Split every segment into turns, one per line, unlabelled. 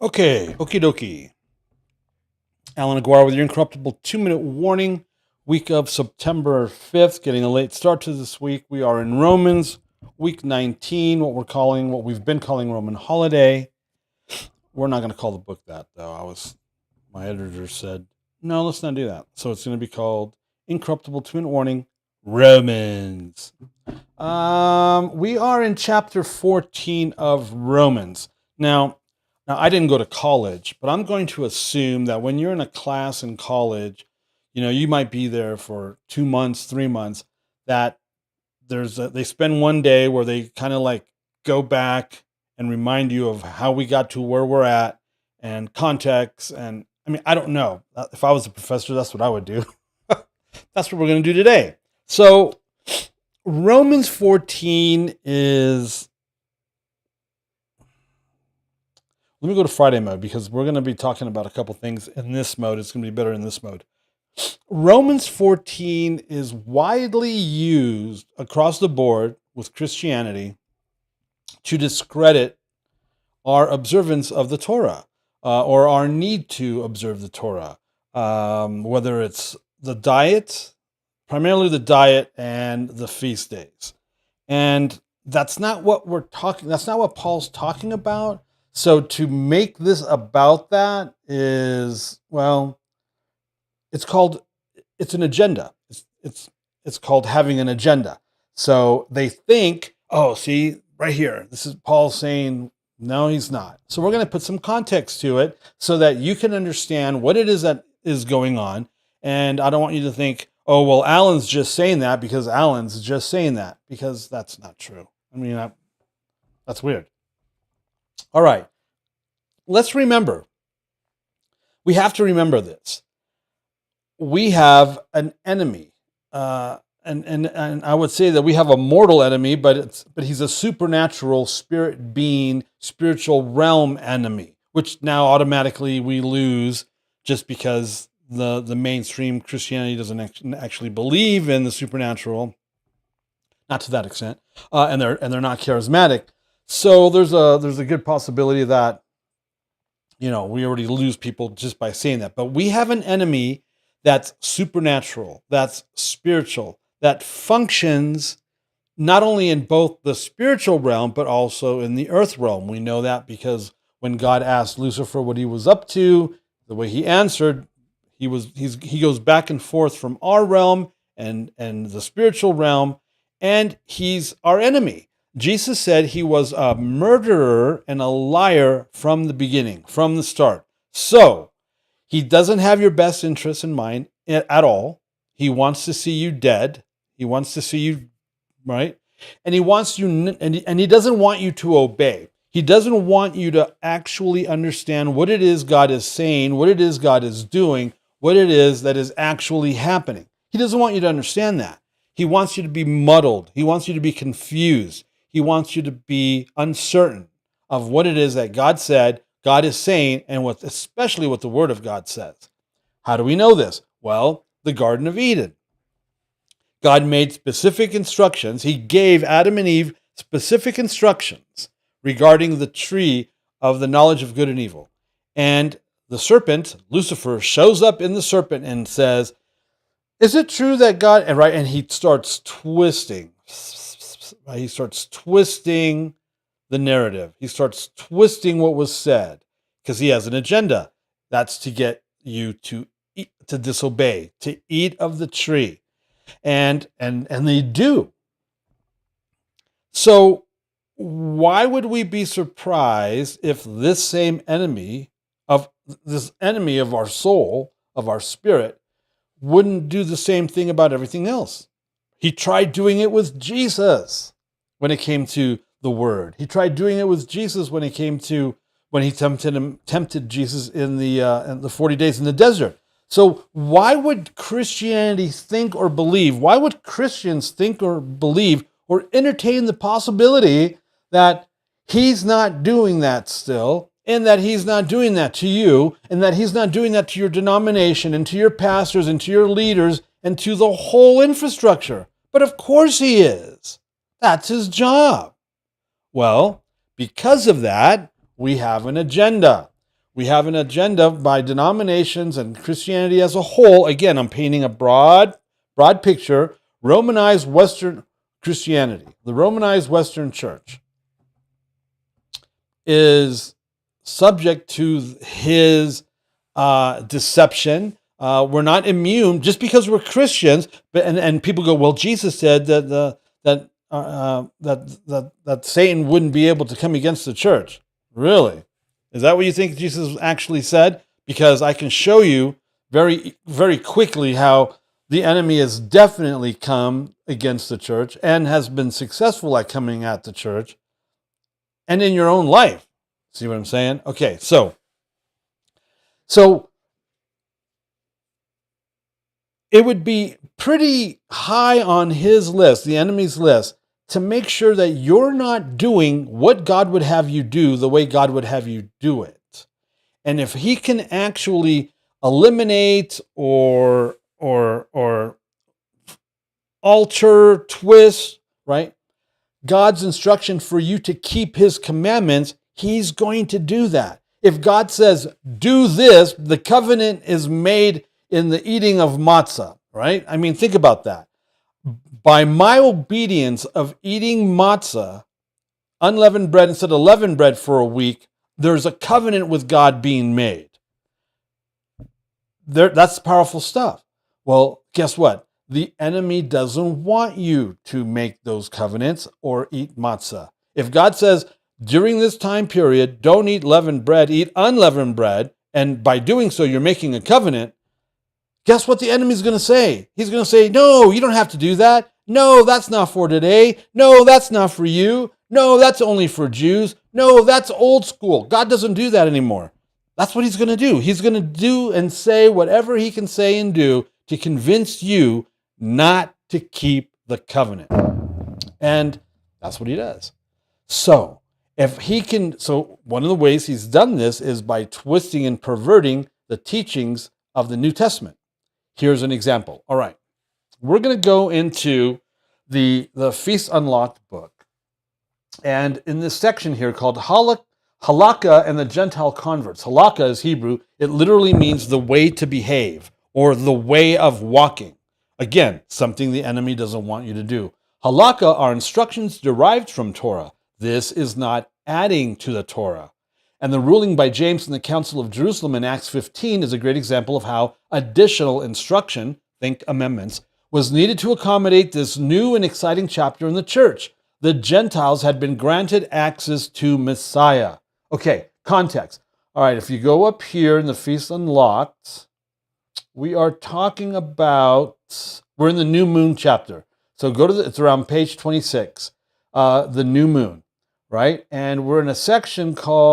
Okay, okie dokie. Allan Aguirre with your Incorruptible 2-minute warning. Week of September 5th, getting a late start to this week. We are in Romans, week 19, what we've been calling Roman holiday. We're not going to call the book that, though. My editor said, no, let's not do that. So it's going to be called Incorruptible 2-minute warning, Romans. We are in chapter 14 of Romans. Now, I didn't go to college, but I'm going to assume that when you're in a class in college, you might be there for 2 months, 3 months, that they spend one day where they kind of like go back and remind you of how we got to where we're at and context. And I mean, I don't know. If I was a professor, that's what I would do. That's what we're going to do today. So Romans 14 is... Let me go to Friday mode because we're going to be talking about a couple things in this mode. It's going to be better in this mode. Romans 14 is widely used across the board with Christianity to discredit our observance of the Torah or our need to observe the Torah, whether it's the diet, primarily the diet and the feast days. And that's not what that's not what Paul's talking about. So to make this about that is, well, it's an agenda. It's called having an agenda. So they think, oh, see, right here, this is Paul saying, no, he's not. So we're going to put some context to it so that you can understand what it is that is going on. And I don't want you to think, oh, well, Allan's just saying that because Allan's just saying that, because that's not true. I mean, that's weird. All right. Let's remember. We have to remember this. We have an enemy. And I would say that we have a mortal enemy, but he's a supernatural spirit being, spiritual realm enemy, which now automatically we lose just because the mainstream Christianity doesn't actually believe in the supernatural, not to that extent, and they're not charismatic. So there's a good possibility that we already lose people just by saying that. But we have an enemy that's supernatural, that's spiritual, that functions not only in both the spiritual realm, but also in the earth realm. We know that because when God asked Lucifer what he was up to, the way he answered, he goes back and forth from our realm and the spiritual realm, and he's our enemy. Jesus said he was a murderer and a liar from the beginning, from the start. So he doesn't have your best interests in mind at all. He wants to see you dead. He wants to see you, right? And he wants you, and he doesn't want you to obey. He doesn't want you to actually understand what it is God is saying, what it is God is doing, what it is that is actually happening. He doesn't want you to understand that. He wants you to be muddled. He wants you to be confused. He wants you to be uncertain of what it is that God said, God is saying, and especially what the Word of God says. How do we know this? Well, the Garden of Eden. God made specific instructions. He gave Adam and Eve specific instructions regarding the tree of the knowledge of good and evil. And the serpent, Lucifer, shows up in the serpent and says, is it true that God, and he starts twisting. He starts twisting the narrative. He starts twisting what was said because he has an agenda. That's to get you to eat, to disobey, to eat of the tree. And they do. So why would we be surprised if this same enemy of our soul, of our spirit, wouldn't do the same thing about everything else? He tried doing it with Jesus when it came to the word. He tried doing it with Jesus when he tempted Jesus in the 40 days in the desert. So why would Christianity think or believe? Why would Christians think or believe or entertain the possibility that he's not doing that still, and that he's not doing that to you, and that he's not doing that to your denomination and to your pastors and to your leaders and to the whole infrastructure? But of course he is. That's his job. Well, because of that, we have an agenda. We have an agenda by denominations and Christianity as a whole. Again, I'm painting a broad picture. Romanized Western Christianity, the Romanized Western Church, is subject to his deception. We're not immune just because we're Christians. And people go, well, Jesus said that Satan wouldn't be able to come against the church. Really? Is that what you think Jesus actually said? Because I can show you very, very quickly how the enemy has definitely come against the church and has been successful at coming at the church and in your own life. See what I'm saying? Okay, so it would be pretty high on his list, the enemy's list, to make sure that you're not doing what God would have you do the way God would have you do it. And if he can actually eliminate or alter, twist, right, God's instruction for you to keep his commandments, he's going to do that. If God says, do this, the covenant is made in the eating of matzah, right? I mean, think about that. By my obedience of eating matzah, unleavened bread instead of leavened bread for a week, there's a covenant with God being made. That's powerful stuff. Well, guess what? The enemy doesn't want you to make those covenants or eat matzah. If God says, during this time period, don't eat leavened bread, eat unleavened bread, and by doing so, you're making a covenant, guess what the enemy's going to say? He's going to say, no, you don't have to do that. No, that's not for today. No, that's not for you. No, that's only for Jews. No, that's old school. God doesn't do that anymore. That's what he's going to do. He's going to do and say whatever he can say and do to convince you not to keep the covenant. And that's what he does. So one of the ways he's done this is by twisting and perverting the teachings of the New Testament. Here's an example. All right. We're going to go into the Feast Unlocked book. And in this section here called Halakha and the Gentile converts. Halakha is Hebrew. It literally means the way to behave or the way of walking. Again, something the enemy doesn't want you to do. Halakha are instructions derived from Torah. This is not adding to the Torah. And the ruling by James in the Council of Jerusalem in Acts 15 is a great example of how additional instruction, think amendments, was needed to accommodate this new and exciting chapter in the church. The Gentiles had been granted access to Messiah. Okay, context. All right, if you go up here in the Feast Unlocked, we are talking about, we're in the New Moon chapter. So it's around page 26, the New Moon, right? And we're in a section called,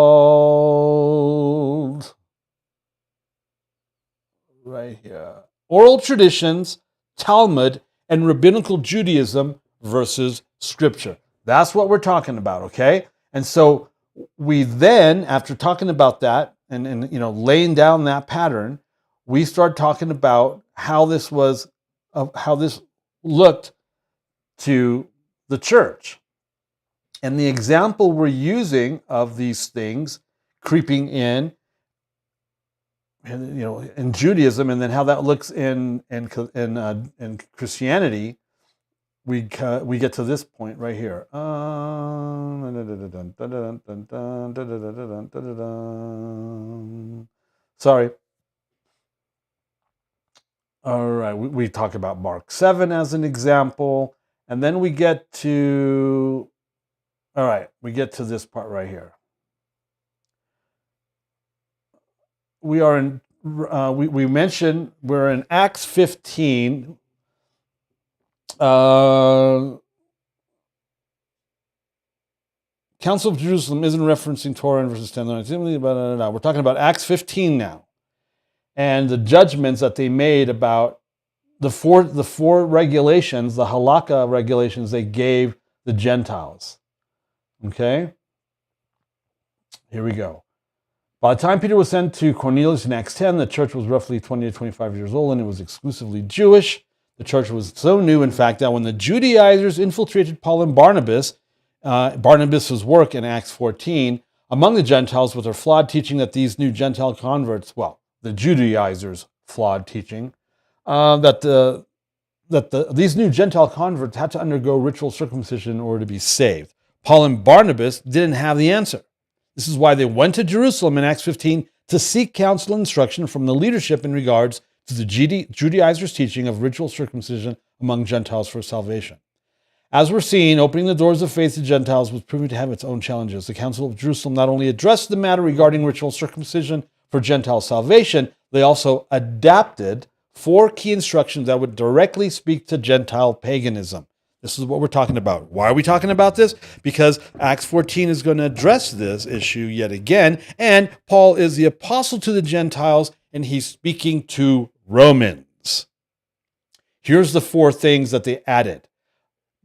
right here, Oral Traditions, Talmud, and Rabbinical Judaism versus Scripture. That's what we're talking about, okay? And so we then, after talking about that and laying down that pattern, we start talking about how this looked to the church. And the example we're using of these things creeping in Judaism, and then how that looks in Christianity, we get to this point right here. Sorry. All right, we talk about Mark 7 as an example, and then we get to this part right here. We are in. We mentioned we're in Acts 15. Council of Jerusalem isn't referencing Torah in verses 10. We're talking about Acts 15 now, and the judgments that they made about the four regulations, the halakha regulations they gave the Gentiles. Okay, here we go. By the time Peter was sent to Cornelius in Acts 10, the church was roughly 20 to 25 years old, and it was exclusively Jewish. The church was so new, in fact, that when the Judaizers infiltrated Paul and Barnabas' work in Acts 14, among the Gentiles with their flawed teaching that these new Gentile converts, the Judaizers' flawed teaching, these new Gentile converts had to undergo ritual circumcision in order to be saved. Paul and Barnabas didn't have the answer. This is why they went to Jerusalem in Acts 15 to seek counsel and instruction from the leadership in regards to the Judaizers' teaching of ritual circumcision among Gentiles for salvation. As we're seeing, opening the doors of faith to Gentiles was proving to have its own challenges. The Council of Jerusalem not only addressed the matter regarding ritual circumcision for Gentile salvation, they also adapted 4 key instructions that would directly speak to Gentile paganism. This is what we're talking about. Why are we talking about this? Because Acts 14 is going to address this issue yet again, and Paul is the apostle to the Gentiles, and he's speaking to Romans. Here's the 4 things that they added.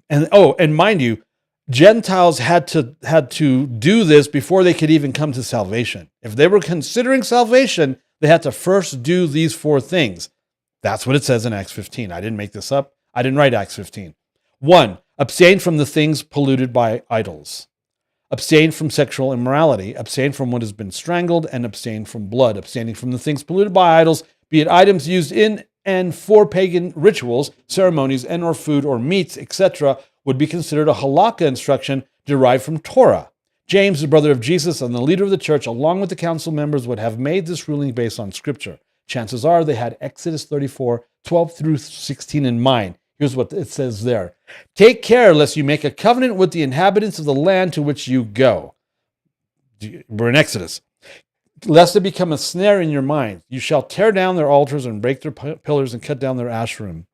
And mind you, Gentiles had to do this before they could even come to salvation. If they were considering salvation, they had to first do these 4 things. That's what it says in Acts 15. I didn't make this up. I didn't write Acts 15. 1, abstain from the things polluted by idols. Abstain from sexual immorality. Abstain from what has been strangled, and abstain from blood. Abstaining from the things polluted by idols, be it items used in and for pagan rituals, ceremonies, and or food or meats, etc., would be considered a halakha instruction derived from Torah. James, the brother of Jesus and the leader of the church, along with the council members, would have made this ruling based on Scripture. Chances are they had Exodus 34, 12 through 16 in mind. Here's what it says there. Take care lest you make a covenant with the inhabitants of the land to which you go. We're in Exodus. Lest it become a snare in your mind. You shall tear down their altars and break their pillars and cut down their asherim.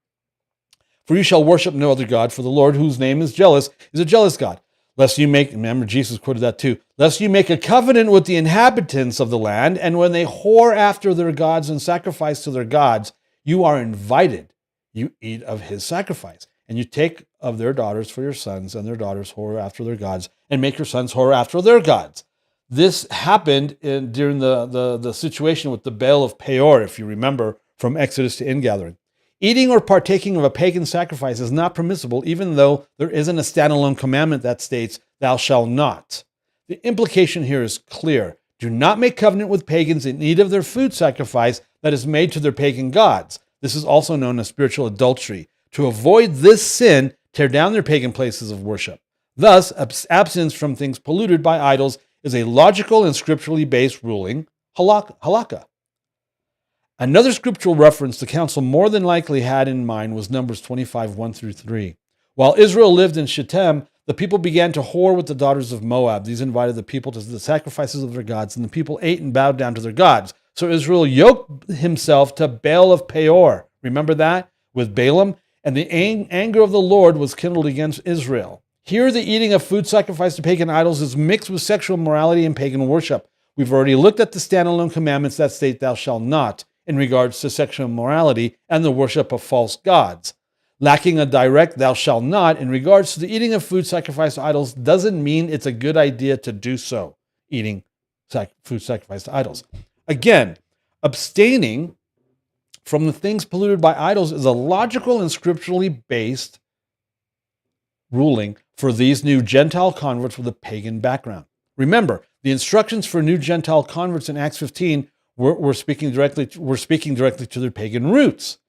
For you shall worship no other God, for the Lord, whose name is jealous, is a jealous God. Lest you make, remember Jesus quoted that too, lest you make a covenant with the inhabitants of the land, and when they whore after their gods and sacrifice to their gods, you are invited. You eat of his sacrifice, and you take of their daughters for your sons, and their daughters whore after their gods, and make your sons whore after their gods. This happened during the situation with the Baal of Peor, if you remember, from Exodus to ingathering. Eating or partaking of a pagan sacrifice is not permissible, even though there isn't a standalone commandment that states, thou shalt not. The implication here is clear. Do not make covenant with pagans in need of their food sacrifice that is made to their pagan gods. This is also known as spiritual adultery. To avoid this sin, tear down their pagan places of worship. Thus, abstinence from things polluted by idols is a logical and scripturally based ruling, halakha. Another scriptural reference the council more than likely had in mind was Numbers 25, 1 through 3. While Israel lived in Shittim, the people began to whore with the daughters of Moab. These invited the people to the sacrifices of their gods, and the people ate and bowed down to their gods. So Israel yoked himself to Baal of Peor. Remember that? With Balaam? And the anger of the Lord was kindled against Israel. Here, the eating of food sacrificed to pagan idols is mixed with sexual morality and pagan worship. We've already looked at the standalone commandments that state thou shalt not in regards to sexual morality and the worship of false gods. Lacking a direct thou shalt not in regards to the eating of food sacrificed to idols doesn't mean it's a good idea to do so, eating food sacrificed to idols. Again, abstaining from the things polluted by idols is a logical and scripturally based ruling for these new Gentile converts with a pagan background. Remember, the instructions for new Gentile converts in Acts 15 were speaking directly to their pagan roots.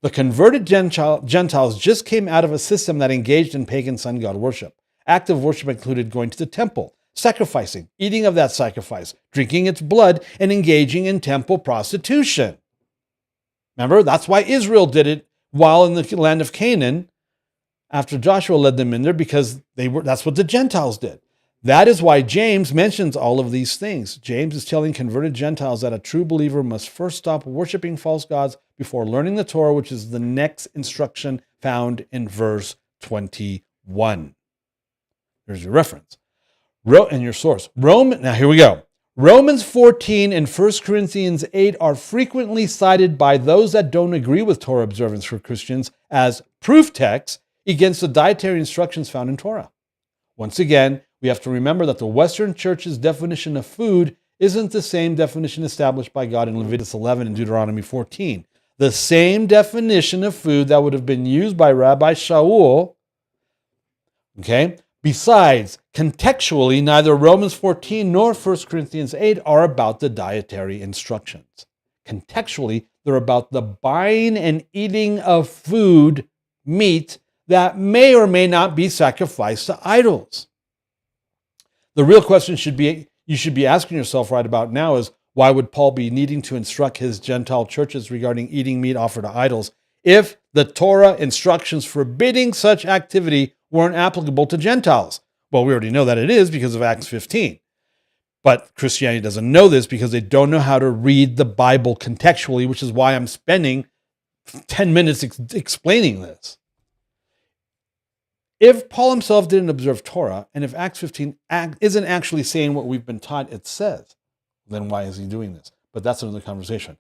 The converted Gentiles just came out of a system that engaged in pagan sun god worship. Active worship included going to the temple, sacrificing, eating of that sacrifice, drinking its blood, and engaging in temple prostitution. Remember, that's why Israel did it while in the land of Canaan after Joshua led them in there, because that's what the Gentiles did. That is why James mentions all of these things. James is telling converted Gentiles that a true believer must first stop worshiping false gods before learning the Torah, which is the next instruction found in verse 21. There's your reference. And your source. Now here we go. Romans 14 and 1 Corinthians 8 are frequently cited by those that don't agree with Torah observance for Christians as proof texts against the dietary instructions found in Torah. Once again, we have to remember that the Western Church's definition of food isn't the same definition established by God in Leviticus 11 and Deuteronomy 14. The same definition of food that would have been used by Rabbi Shaul, Besides, contextually, neither Romans 14 nor 1 Corinthians 8 are about the dietary instructions. Contextually, they're about the buying and eating of food, meat, that may or may not be sacrificed to idols. The real question you should be asking yourself right about now is, why would Paul be needing to instruct his Gentile churches regarding eating meat offered to idols if the Torah instructions forbidding such activity weren't applicable to Gentiles? Well, we already know that it is because of Acts 15. But Christianity doesn't know this because they don't know how to read the Bible contextually, which is why I'm spending 10 minutes explaining this. If Paul himself didn't observe Torah, and if Acts 15 isn't actually saying what we've been taught it says, then why is he doing this? But that's another conversation.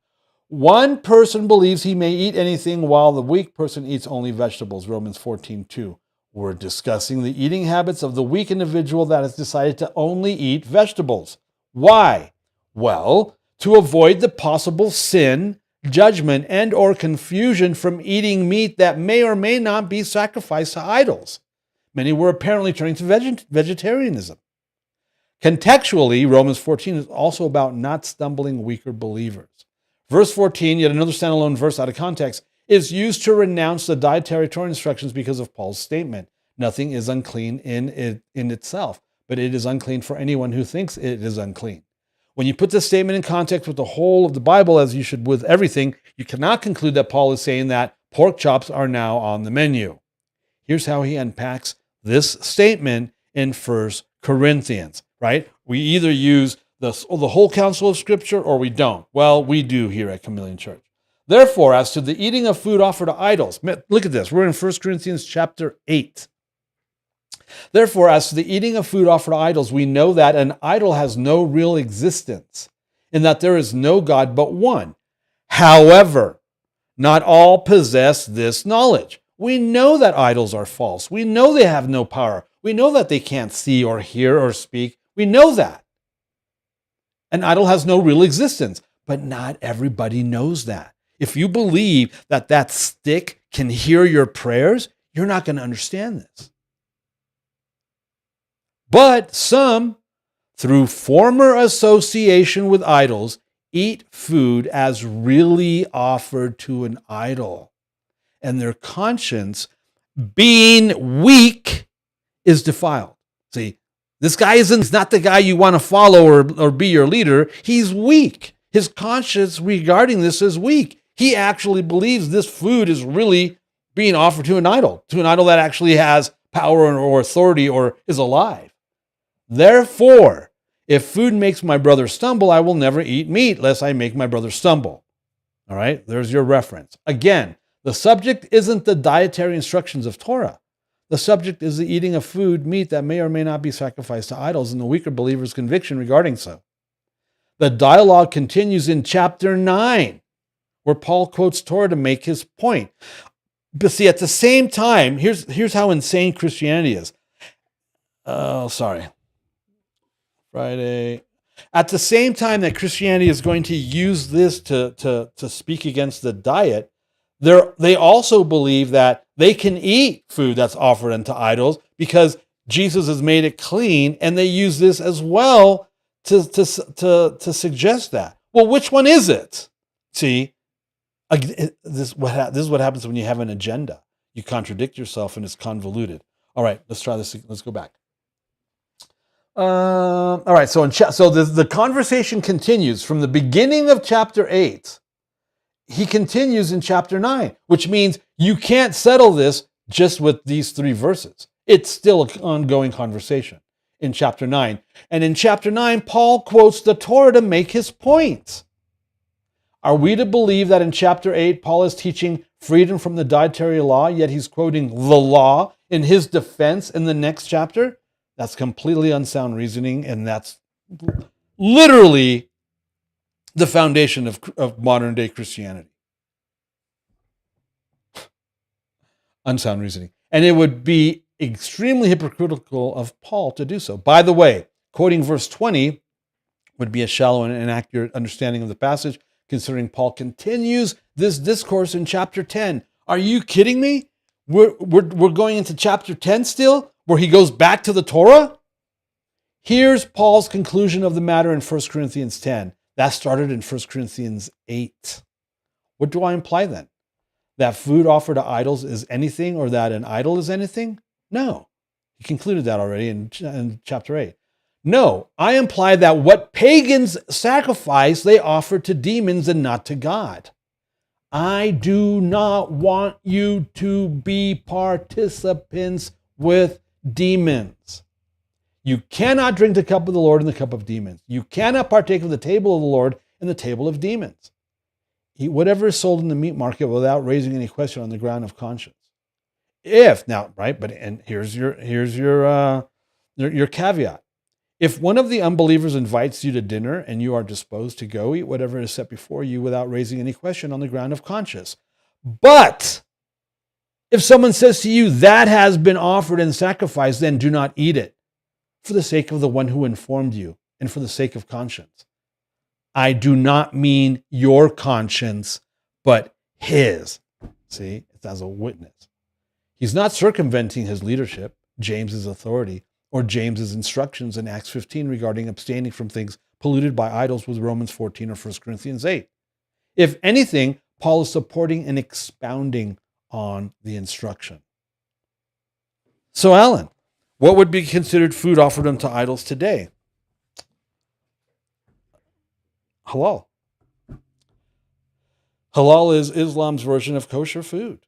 One person believes he may eat anything while the weak person eats only vegetables, Romans 14:2. We're discussing the eating habits of the weak individual that has decided to only eat vegetables. Why? Well, to avoid the possible sin, judgment, and or confusion from eating meat that may or may not be sacrificed to idols. Many were apparently turning to vegetarianism. Contextually, Romans 14 is also about not stumbling weaker believers. Verse 14, yet another standalone verse out of context, is used to renounce the dietary Torah instructions because of Paul's statement. Nothing is unclean in itself, but it is unclean for anyone who thinks it is unclean. When you put this statement in context with the whole of the Bible, as you should with everything, you cannot conclude that Paul is saying that pork chops are now on the menu. Here's how he unpacks this statement in 1 Corinthians, right? We either use the whole counsel of Scripture or we don't. Well, we do here at Chameleon Church. Therefore, as to the eating of food offered to idols, look at this. We're in 1 Corinthians chapter 8. Therefore, as to the eating of food offered to idols, we know that an idol has no real existence, in that there is no God but one. However, not all possess this knowledge. We know that idols are false. We know they have no power. We know that they can't see or hear or speak. We know that. An idol has no real existence, but not everybody knows that. If you believe that that stick can hear your prayers, you're not going to understand this. But some, through former association with idols, eat food as really offered to an idol, and their conscience, being weak, is defiled. See, this guy he's not the guy you want to follow or be your leader. He's weak. His conscience regarding this is weak. He actually believes this food is really being offered to an idol that actually has power or authority or is alive. Therefore, if food makes my brother stumble, I will never eat meat, lest I make my brother stumble. All right, there's your reference. Again, the subject isn't the dietary instructions of Torah. The subject is the eating of food, meat that may or may not be sacrificed to idols, and the weaker believer's conviction regarding so. The dialogue continues in chapter 9, where Paul quotes Torah to make his point. But see, at the same time, here's how insane Christianity is. Friday. At the same time that Christianity is going to use this to speak against the diet, they also believe that they can eat food that's offered unto idols because Jesus has made it clean, and they use this as well to suggest that. Well, which one is it? See, this is what happens when you have an agenda. You contradict yourself, and it's convoluted. All right, let's try this. Let's go back. All right, so the conversation continues from the beginning of chapter 8. He continues in chapter 9, which means you can't settle this just with these 3 verses. It's still an ongoing conversation in chapter 9. And in chapter 9, Paul quotes the Torah to make his point. Are we to believe that in chapter 8, Paul is teaching freedom from the dietary law, yet he's quoting the law in his defense in the next chapter? That's completely unsound reasoning, and that's literally the foundation of modern day Christianity. Unsound reasoning. And it would be extremely hypocritical of Paul to do so. By the way, quoting verse 20 would be a shallow and inaccurate understanding of the passage, considering Paul continues this discourse in chapter 10. Are you kidding me? We're going into chapter 10 still? where he goes back to the Torah? Here's Paul's conclusion of the matter in 1 Corinthians 10. That started in 1 Corinthians 8. What do I imply then? That food offered to idols is anything, or that an idol is anything? No. He concluded that already in chapter 8. No, I imply that what pagans sacrifice, they offer to demons and not to God. I do not want you to be participants with demons. You cannot drink the cup of the Lord and the cup of demons. You cannot partake of the table of the Lord and the table of demons. Eat whatever is sold in the meat market without raising any question on the ground of conscience. If now, right, but and here's your caveat. If one of the unbelievers invites you to dinner and you are disposed to go, eat whatever is set before you without raising any question on the ground of conscience. But if someone says to you, that has been offered and sacrificed, then do not eat it, for the sake of the one who informed you and for the sake of conscience. I do not mean your conscience, but his. See, it's as a witness. He's not circumventing his leadership, James's authority, or James's instructions in Acts 15 regarding abstaining from things polluted by idols with Romans 14 or 1 Corinthians 8. If anything, Paul is supporting and expounding on the instruction. So, Allan, what would be considered food offered unto idols today? Halal. Halal is Islam's version of kosher food.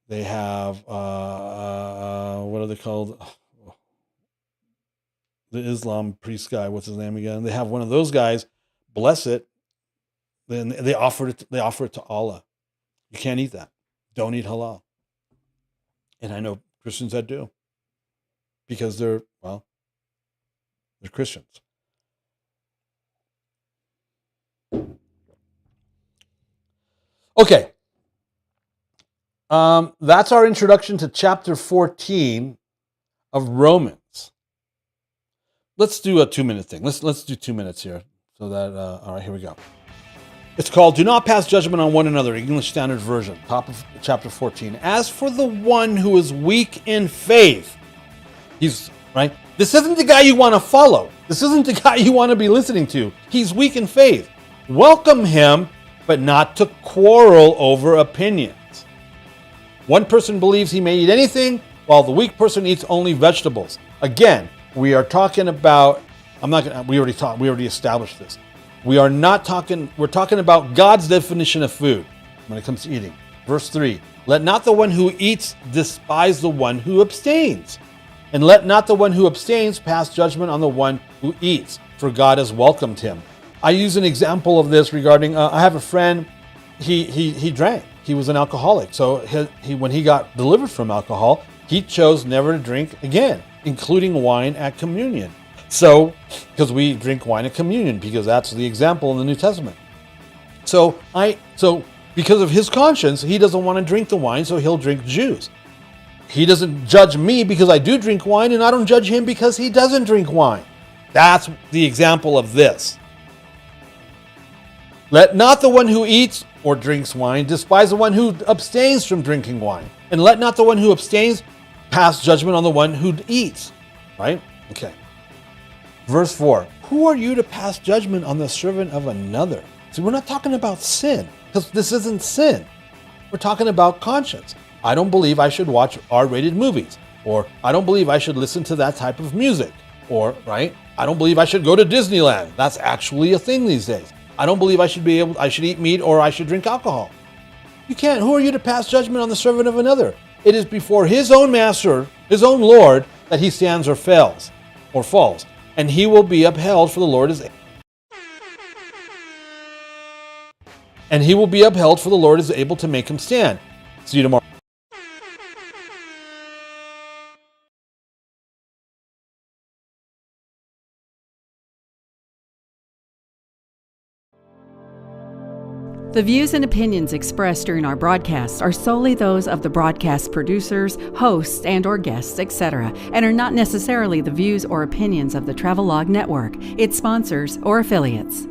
They have, what are they called? The Islam priest guy, what's his name again? They have one of those guys bless it, then they offer it to Allah. You can't eat that. Don't eat halal. And I know Christians that do, because they're Christians. Okay. That's our introduction to chapter 14 of Romans. Let's do a 2-minute thing. Let's do 2 minutes here. So that, all right, here we go. It's called Do Not Pass Judgment on One Another, English Standard Version, top of chapter 14. As for the one who is weak in faith, he's, right? This isn't the guy you want to follow. This isn't the guy you want to be listening to. He's weak in faith. Welcome him, but not to quarrel over opinions. One person believes he may eat anything, while the weak person eats only vegetables. Again, we are talking about, we already established this. We're talking about God's definition of food when it comes to eating. Verse 3, let not the one who eats despise the one who abstains. And let not the one who abstains pass judgment on the one who eats, for God has welcomed him. I use an example of this regarding, I have a friend, he drank. He was an alcoholic. So when he got delivered from alcohol, he chose never to drink again, including wine at communion. So, because we drink wine at communion, because that's the example in the New Testament. So because of his conscience, he doesn't want to drink the wine, so he'll drink juice. He doesn't judge me because I do drink wine, and I don't judge him because he doesn't drink wine. That's the example of this. Let not the one who eats or drinks wine despise the one who abstains from drinking wine. And let not the one who abstains pass judgment on the one who eats. Right? Okay. Verse 4. Who are you to pass judgment on the servant of another? See, we're not talking about sin, because this isn't sin. We're talking about conscience. I don't believe I should watch R-rated movies. Or I don't believe I should listen to that type of music. Or, right? I don't believe I should go to Disneyland. That's actually a thing these days. I don't believe I should eat meat or I should drink alcohol. You can't. Who are you to pass judgment on the servant of another? It is before his own master, his own Lord, that he stands or falls. And he will be upheld, for the Lord is able to make him stand. See you tomorrow.
The views and opinions expressed during our broadcasts are solely those of the broadcast producers, hosts, and/or guests, etc., and are not necessarily the views or opinions of the Travelog Network, its sponsors, or affiliates.